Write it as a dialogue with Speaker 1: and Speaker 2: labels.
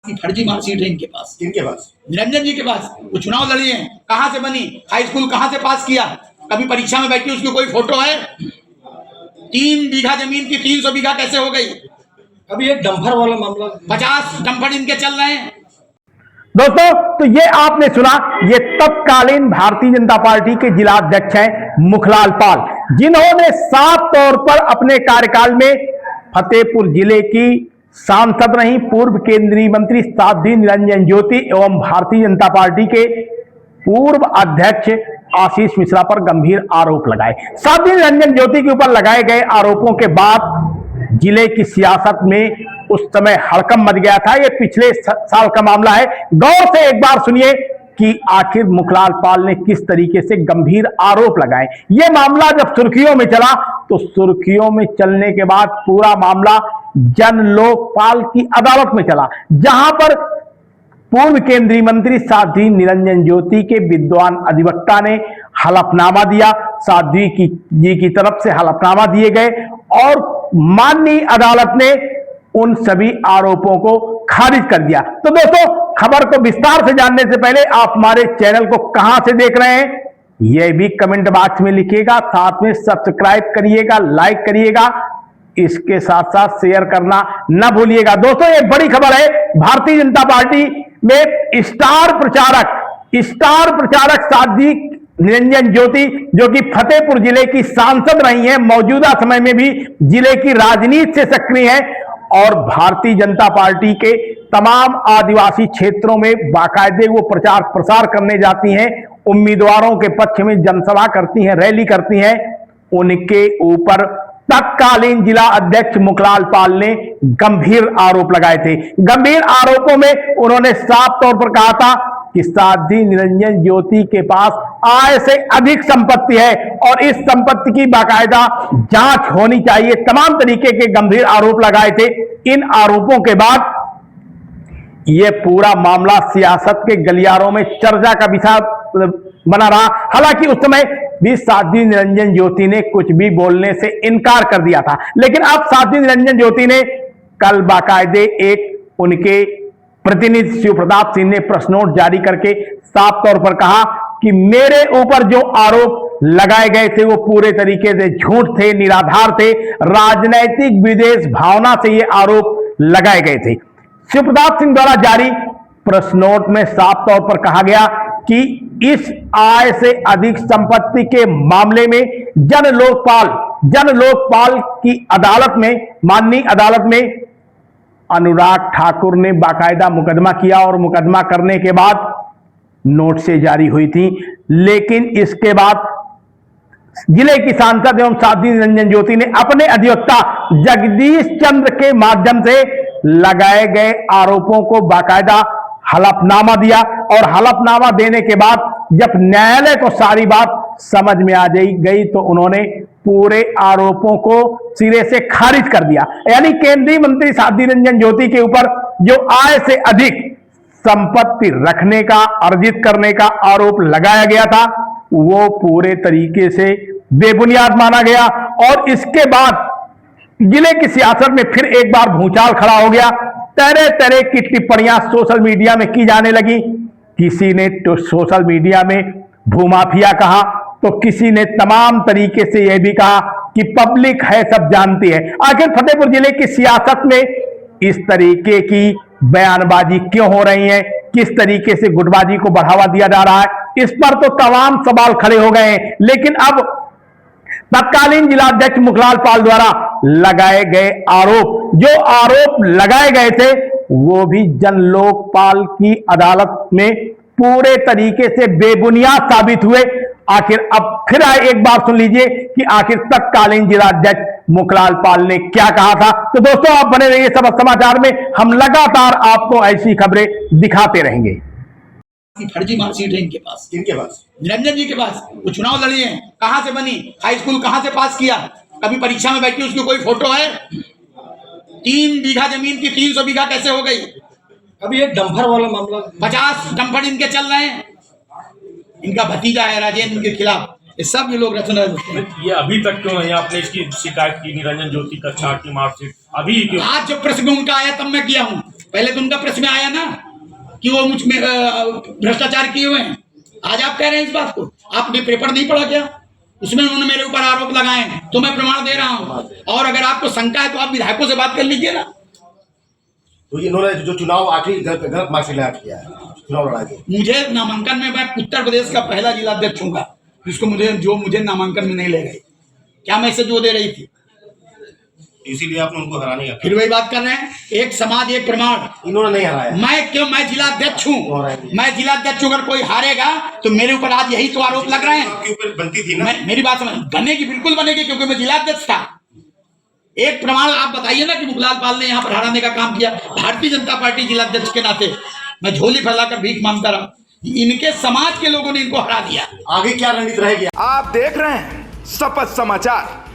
Speaker 1: फर्जी मार्कशीट है इनके पास।
Speaker 2: किनके पास?
Speaker 1: निरंजन जी के पास। वो चुनाव लड़ी है, कहाँ से बनी, हाई स्कूल कहाँ से पास किया, कभी परीक्षा में बैठी उसकी कोई फोटो है? 3 बीघा जमीन की 300 बीघा कैसे हो गई?
Speaker 2: अभी एक डंपर वाला मामला
Speaker 1: 50 डंपर इनके चल रहे हैं।
Speaker 3: दोस्तों, तो ये आपने सुना, ये तत्कालीन भारतीय जनता पार्टी के जिला अध्यक्ष हैं मुखलाल पाल, जिन्होंने साफ तौर पर अपने कार्यकाल में फतेहपुर जिले की सांसद रही पूर्व केंद्रीय मंत्री साध्वी निरंजन ज्योति एवं भारतीय जनता पार्टी के पूर्व अध्यक्ष आशीष मिश्रा पर गंभीर आरोप लगाए। साध्वी निरंजन ज्योति के ऊपर लगाए गए आरोपों के बाद जिले की सियासत में उस समय हड़कंप मच गया था। ये पिछले साल का मामला है। गौर से एक बार सुनिए कि आखिर मुखलाल पाल ने किस तरीके से गंभीर आरोप लगाए। ये मामला जब सुर्खियों में चला तो सुर्खियों में चलने के बाद पूरा मामला जन लोकपाल की अदालत में चला, जहां पर पूर्व केंद्रीय मंत्री साध्वी निरंजन ज्योति के विद्वान अधिवक्ता ने हलफनामा दिया। साध्वी जी की तरफ से हलफनामा दिए गए और माननीय अदालत ने उन सभी आरोपों को खारिज कर दिया। तो दोस्तों, खबर को विस्तार से जानने से पहले आप हमारे चैनल को कहां से देख रहे हैं यह भी कमेंट बॉक्स में लिखिएगा, साथ में सब्सक्राइब करिएगा, लाइक करिएगा, इसके साथ साथ शेयर करना न भूलिएगा। दोस्तों, ये बड़ी खबर है। भारतीय जनता पार्टी में स्टार प्रचारक साध्वी निरंजन ज्योति, जो कि फतेहपुर जिले की सांसद रही हैं, मौजूदा समय में भी जिले की राजनीति से सक्रिय हैं और भारतीय जनता पार्टी के तमाम आदिवासी क्षेत्रों में बाकायदे वो प्रचार प्रसार करने जाती हैं, उम्मीदवारों के पक्ष में जनसभा करती हैं, रैली करती हैं। उनके ऊपर तत्कालीन जिला अध्यक्ष मुखलाल पाल ने गंभीर आरोप लगाए थे। गंभीर आरोपों में उन्होंने साफ तौर पर कहा था कि साध्वी निरंजन ज्योति के पास आय से अधिक संपत्ति है और इस संपत्ति की बाकायदा जांच होनी चाहिए। तमाम तरीके के गंभीर आरोप लगाए थे। इन आरोपों के बाद यह पूरा मामला सियासत के गलियारों में चर्चा का विषय बना रहा। हालांकि उस समय भी साध्वी निरंजन ज्योति ने कुछ भी बोलने से इनकार कर दिया था, लेकिन अब साध्वी निरंजन ज्योति ने कल बाकायदे एक उनके प्रतिनिधि शिव प्रताप सिंह ने प्रेस नोट जारी करके साफ तौर पर कहा कि मेरे ऊपर जो आरोप लगाए गए थे वो पूरे तरीके से झूठ थे, निराधार थे, राजनैतिक विद्वेष भावना से ये आरोप लगाए गए थे। शिव प्रताप सिंह द्वारा जारी प्रेस नोट में साफ तौर पर कहा गया कि इस आय से अधिक संपत्ति के मामले में जन लोकपाल की अदालत में, माननीय अदालत में अनुराग ठाकुर ने बाकायदा मुकदमा किया और मुकदमा करने के बाद नोटिस जारी हुई थी। लेकिन इसके बाद जिले की सांसद एवं साध्वी निरंजन ज्योति ने अपने अधिवक्ता जगदीश चंद्र के माध्यम से लगाए गए आरोपों को बाकायदा हलफनामा दिया और हलफनामा देने के बाद जब न्यायालय को सारी बात समझ में आ गई तो उन्होंने पूरे आरोपों को सिरे से खारिज कर दिया। यानी केंद्रीय मंत्री साध्वी निरंजन ज्योति के ऊपर जो आय से अधिक संपत्ति रखने का, अर्जित करने का आरोप लगाया गया था वो पूरे तरीके से बेबुनियाद माना गया और इसके बाद जिले की सियासत में फिर एक बार भूचाल खड़ा हो गया। तरह तरह की टिप्पणियां सोशल मीडिया में की जाने लगी। किसी ने तो सोशल मीडिया में भूमाफिया कहा तो किसी ने तमाम तरीके से यह भी कहा कि पब्लिक है, सब जानती है। आखिर फतेहपुर जिले की सियासत में इस तरीके की बयानबाजी क्यों हो रही है, किस तरीके से गुटबाजी को बढ़ावा दिया जा रहा है, इस पर तो तमाम सवाल खड़े हो गए हैं। लेकिन अब तत्कालीन जिलाध्यक्ष मुखलाल पाल द्वारा लगाए गए आरोप लगाए गए थे वो भी जन लोकपाल की अदालत में पूरे तरीके से बेबुनियाद साबित हुए। आखिर अब फिर एक बार सुन लीजिए कि आखिर तत्कालीन जिलाध्यक्ष मुखलाल पाल ने क्या कहा था। तो दोस्तों, आप बने रहिए सब समाचार में, हम लगातार आपको ऐसी खबरें दिखाते रहेंगे।
Speaker 1: फर्जी मार्कशीट है इनके पास।
Speaker 2: किनके पास?
Speaker 1: निरंजन जी के पास। वो चुनाव लड़ी है, कहाँ से बनी, हाई स्कूल कहाँ से पास किया, कभी परीक्षा में बैठी उसकी कोई फोटो है? 3 बीघा जमीन की 300 बीघा कैसे हो गई?
Speaker 2: अभी एक डंपर वाला मामला
Speaker 1: 50 डंपर इनके चल रहे हैं। इनका भतीजा है राजेंद्र के खिलाफ, ये सब ये लोग रचना।
Speaker 4: ये अभी तक क्यों नहीं आपने इसकी शिकायत की? निरंजन ज्योति का चार्ट की मार्कशीट अभी क्यों?
Speaker 1: आज जब प्रश्न उनका आया तब मैं किया हूँ। पहले तो उनका प्रेस में आया ना कि वो मुझ में भ्रष्टाचार किए हुए हैं। आज आप कह रहे हैं इस बात को। आपने पेपर नहीं पढ़ा क्या? उसमें उन्होंने मेरे ऊपर आरोप लगाए, तो मैं प्रमाण दे रहा हूं। और अगर आपको शंका है तो आप विधायकों से बात कर लीजिए ना।
Speaker 5: तो इन्होंने जो चुनाव आखिरी गलत मार्ग से लगा किया है, चुनाव लड़ा के।
Speaker 1: मुझे नामांकन में, मैं उत्तर प्रदेश का पहला जिला अध्यक्ष हूँ जिसको मुझे नामांकन में नहीं ले गए। क्या मैसेज वो दे रही थी?
Speaker 5: इसीलिए आपने उनको हराने का।
Speaker 1: फिर वही बात कर रहे हैं, एक समाज एक प्रमाण।
Speaker 5: इन्होंने नहीं हराया।
Speaker 1: मैं जिला अध्यक्ष हूँ। मैं जिला अध्यक्ष, अगर कोई हारेगा तो मेरे ऊपर आज यही तो आरोप लग रहे हैं।
Speaker 5: आपके ऊपर बनती थी ना।
Speaker 1: मेरी बात समझ, बनेगी, बिल्कुल बनेगी, क्योंकि मैं जिला अध्यक्ष था। एक प्रमाण आप बताइए ना कि मुखलाल पाल ने यहाँ पर हराने का काम किया। भारतीय जनता पार्टी जिला अध्यक्ष के नाते मैं झोली फैलाकर भीख मांगता रहा, इनके समाज के लोगों ने इनको हरा दिया।
Speaker 5: आगे क्या रणनीति रहेगी?
Speaker 6: आप देख रहे हैं शपथ समाचार।